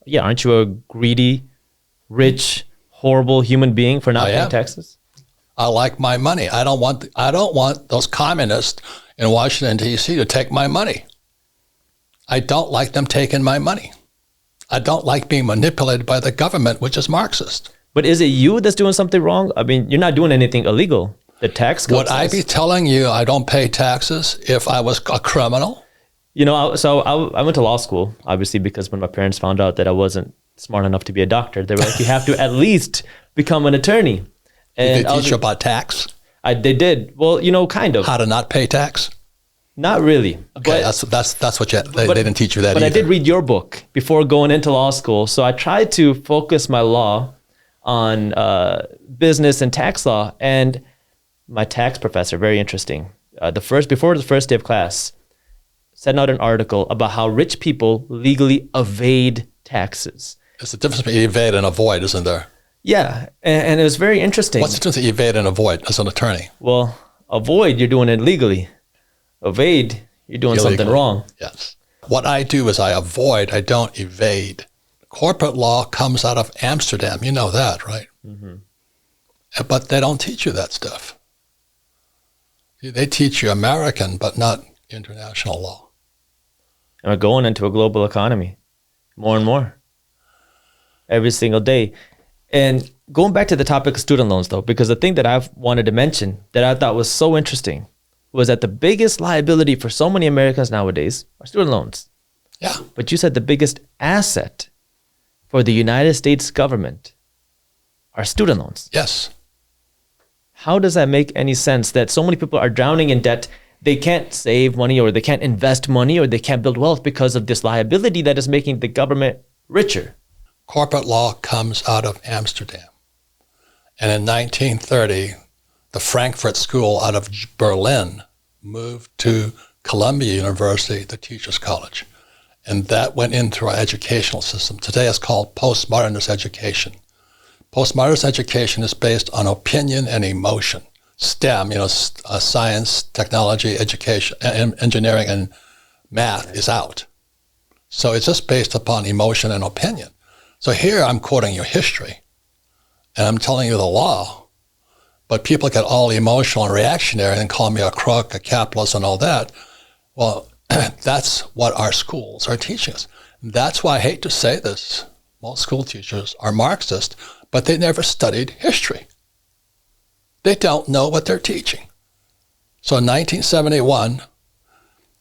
Yeah, aren't you a greedy, rich, horrible human being for not paying taxes? I like my money. I don't want those communists in Washington, D.C. to take my money. I don't like them taking my money. I don't like being manipulated by the government, which is Marxist. But is it you that's doing something wrong? I mean, you're not doing anything illegal. The tax code Would I be telling you I don't pay taxes if I was a criminal? You know, I went to law school, obviously, because when my parents found out that I wasn't smart enough to be a doctor, they were like, you have to at least become an attorney. And Did they teach you about tax? They did. Well, you know, kind of. How to not pay tax? Not really. Okay, that's what they didn't teach you that but either. I did read your book before going into law school. So I tried to focus my law on business and tax law. And my tax professor, very interesting, before the first day of class, sent out an article about how rich people legally evade taxes. There's a difference between evade and avoid, isn't there? Yeah, and it was very interesting. What's the difference between evade and avoid as an attorney? Well, avoid, you're doing it legally. Evade, you're doing something wrong. Yes. What I do is I avoid, I don't evade. Corporate law comes out of Amsterdam. You know that, right? Mm-hmm. But they don't teach you that stuff. They teach you American, but not international law. And we're going into a global economy more and more every single day. And going back to the topic of student loans, though, because the thing that I've wanted to mention that I thought was so interesting was that the biggest liability for so many Americans nowadays are student loans. Yeah. But you said the biggest asset for the United States government are student loans. Yes. How does that make any sense that so many people are drowning in debt? They can't save money or they can't invest money or they can't build wealth because of this liability that is making the government richer. Corporate law comes out of Amsterdam. And in 1930, the Frankfurt School out of Berlin moved to Columbia University, the Teachers College. And that went into our educational system. Today it's called postmodernist education. Postmodernist education is based on opinion and emotion. STEM, science, technology, education, engineering, and math is out. So it's just based upon emotion and opinion. So here I'm quoting you history, and I'm telling you the law, but people get all emotional and reactionary and call me a crook, a capitalist, and all that. Well, that's what our schools are teaching us. That's why I hate to say this. Most school teachers are Marxist, but they never studied history. They don't know what they're teaching. So in 1971,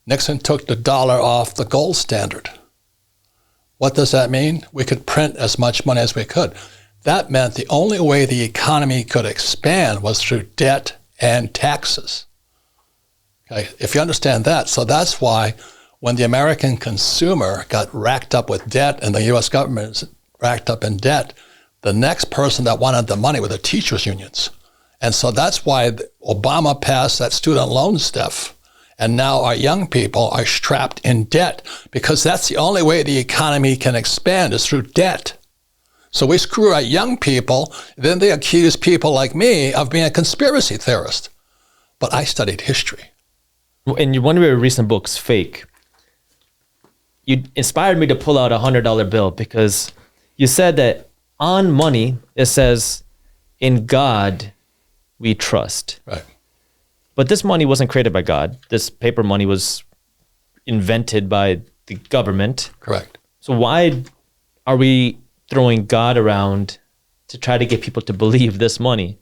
Nixon took the dollar off the gold standard. What does that mean? We could print as much money as we could. That meant the only way the economy could expand was through debt and taxes. Okay, if you understand that, so that's why when the American consumer got racked up with debt and the U.S. government is racked up in debt, the next person that wanted the money were the teachers' unions. And so that's why Obama passed that student loan stuff. And now our young people are strapped in debt because that's the only way the economy can expand is through debt. So we screw our young people, then they accuse people like me of being a conspiracy theorist. But I studied history. In one of your recent books, Fake, you inspired me to pull out a $100 bill because you said that on money, it says, in God we trust. Right. But this money wasn't created by God. This paper money was invented by the government. Correct. So why are we throwing God around to try to get people to believe this money?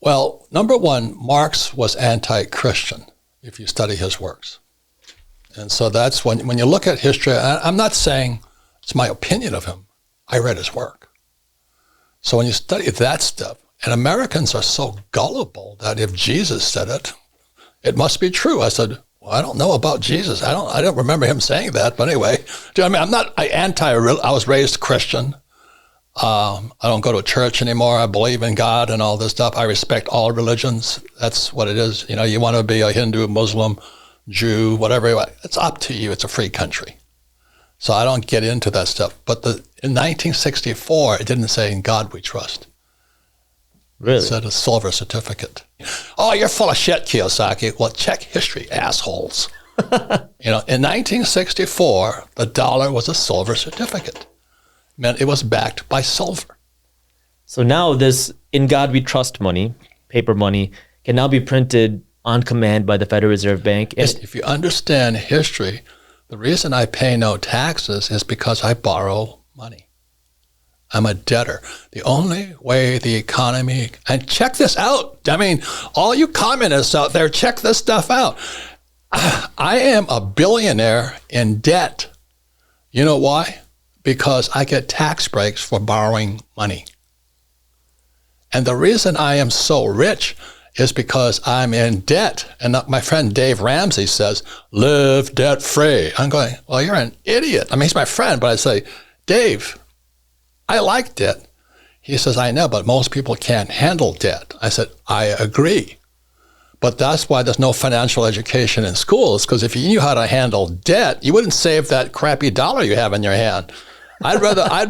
Well, number one, Marx was anti-Christian, if you study his works. And so that's when you look at history, I'm not saying it's my opinion of him. I read his work. So when you study that stuff, and Americans are so gullible that if Jesus said it, it must be true. I said, well, I don't know about Jesus. I don't remember him saying that. But anyway, I mean, I was raised Christian. I don't go to church anymore. I believe in God and all this stuff. I respect all religions. That's what it is. You want to be a Hindu, Muslim, Jew, whatever. It's up to you. It's a free country. So I don't get into that stuff. But in 1964, it didn't say, in God we trust. Really? It said a silver certificate. Oh, you're full of shit, Kiyosaki. Well, check history, assholes. In 1964, the dollar was a silver certificate. Meant it was backed by silver. So now this "in God we trust" money, paper money, can now be printed on command by the Federal Reserve Bank. And If you understand history, the reason I pay no taxes is because I borrow money. I'm a debtor. The only way the economy, and check this out. I mean, all you communists out there, check this stuff out. I am a billionaire in debt. You know why? Because I get tax breaks for borrowing money. And the reason I am so rich is because I'm in debt. And my friend Dave Ramsey says, live debt free. I'm going, well, you're an idiot. I mean, he's my friend, but I say, Dave, I like debt. He says, I know, but most people can't handle debt. I said, I agree. But that's why there's no financial education in schools, because if you knew how to handle debt, you wouldn't save that crappy dollar you have in your hand. I'd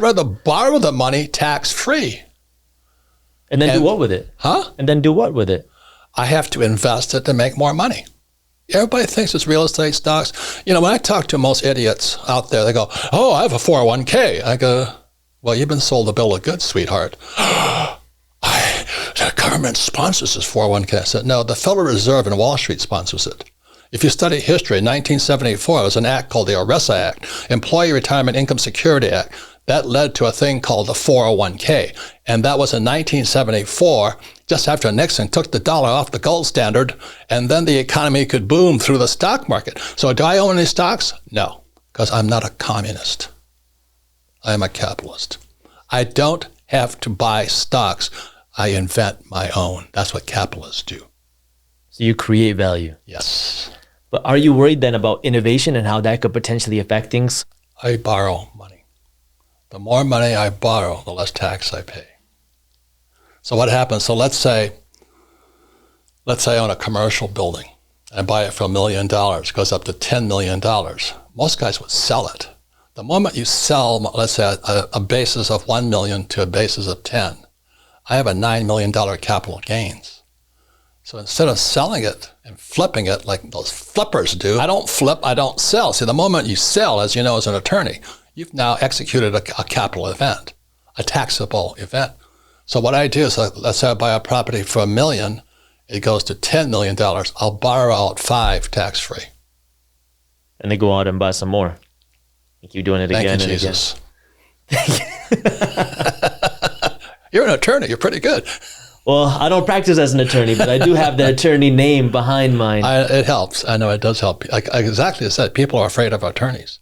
rather borrow the money tax-free. And then do what with it? Huh? And then do what with it? I have to invest it to make more money. Everybody thinks it's real estate, stocks. When I talk to most idiots out there, they go, oh, I have a 401k. I go, well, you've been sold a bill of goods, sweetheart. The government sponsors this 401k. I said, no, the Federal Reserve and Wall Street sponsors it. If you study history, in 1974, there was an act called the ERISA Act, Employee Retirement Income Security Act. That led to a thing called the 401k. And that was in 1974, just after Nixon took the dollar off the gold standard, and then the economy could boom through the stock market. So do I own any stocks? No, because I'm not a communist. I am a capitalist. I don't have to buy stocks. I invent my own. That's what capitalists do. So you create value. Yes. But are you worried then about innovation and how that could potentially affect things? I borrow money. The more money I borrow, the less tax I pay. So what happens? So let's say I own a commercial building. I buy it for $1 million. It goes up to $10 million. Most guys would sell it. The moment you sell, let's say, a basis of 1 million to a basis of 10, I have a $9 million capital gains. So instead of selling it and flipping it like those flippers do, I don't flip, I don't sell. See, the moment you sell, as you know, as an attorney, you've now executed a capital event, a taxable event. So what I do is, let's say I buy a property for $1 million, it goes to $10 million. I'll borrow out $5 tax-free. And they go out and buy some more. You keep doing it again and Jesus. You're an attorney. You're pretty good. Well, I don't practice as an attorney, but I do have the attorney name behind mine. It helps. I know it does help. Exactly as I said, people are afraid of attorneys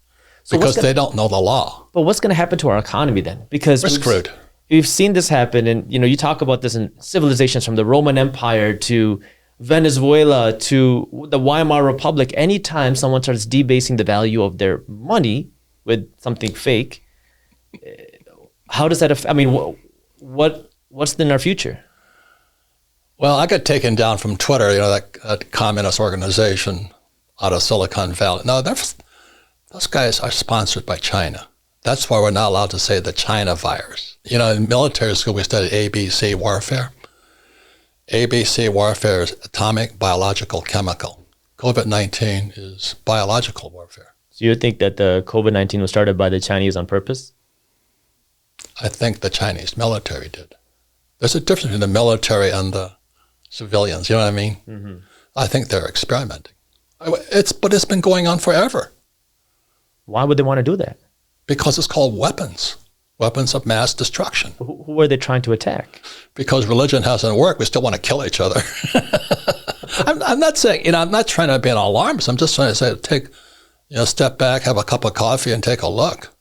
because they don't know the law. But what's going to happen to our economy then? Because we're screwed. We've seen this happen, and you talk about this in civilizations from the Roman Empire to Venezuela to the Weimar Republic. Anytime someone starts debasing the value of their money with something fake, how does that affect? I mean, what's in our future? Well, I got taken down from Twitter, that communist organization out of Silicon Valley. No, those guys are sponsored by China. That's why we're not allowed to say the China virus. In military school, we studied ABC warfare. ABC warfare is atomic, biological, chemical. COVID-19 is biological warfare. So you think that the COVID-19 was started by the Chinese on purpose? I think the Chinese military did. There's a difference between the military and the civilians, you know what I mean? Mm-hmm. I think they're experimenting. But it's been going on forever. Why would they want to do that? Because it's called weapons of mass destruction. Who are they trying to attack? Because religion hasn't worked, we still want to kill each other. I'm not saying, I'm not trying to be an alarmist. I'm just trying to say, step back, have a cup of coffee, and take a look.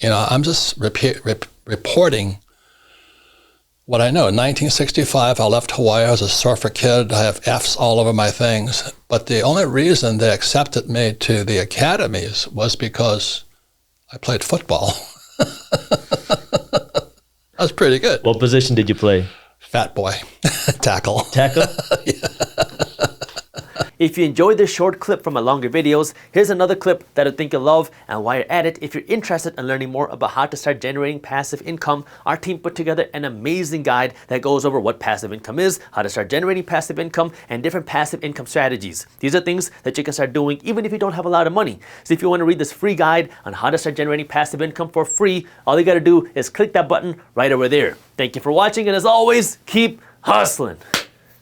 I'm just reporting what I know. In 1965, I left Hawaii. I was a surfer kid. I have F's all over my things. But the only reason they accepted me to the academies was because I played football. That was pretty good. What position did you play? Fat boy. Tackle. Tackle? Yeah. If you enjoyed this short clip from my longer videos, here's another clip that I think you'll love. And while you're at it, if you're interested in learning more about how to start generating passive income, our team put together an amazing guide that goes over what passive income is, how to start generating passive income, and different passive income strategies. These are things that you can start doing even if you don't have a lot of money. So if you want to read this free guide on how to start generating passive income for free, all you got to do is click that button right over there. Thank you for watching, and as always, keep hustling.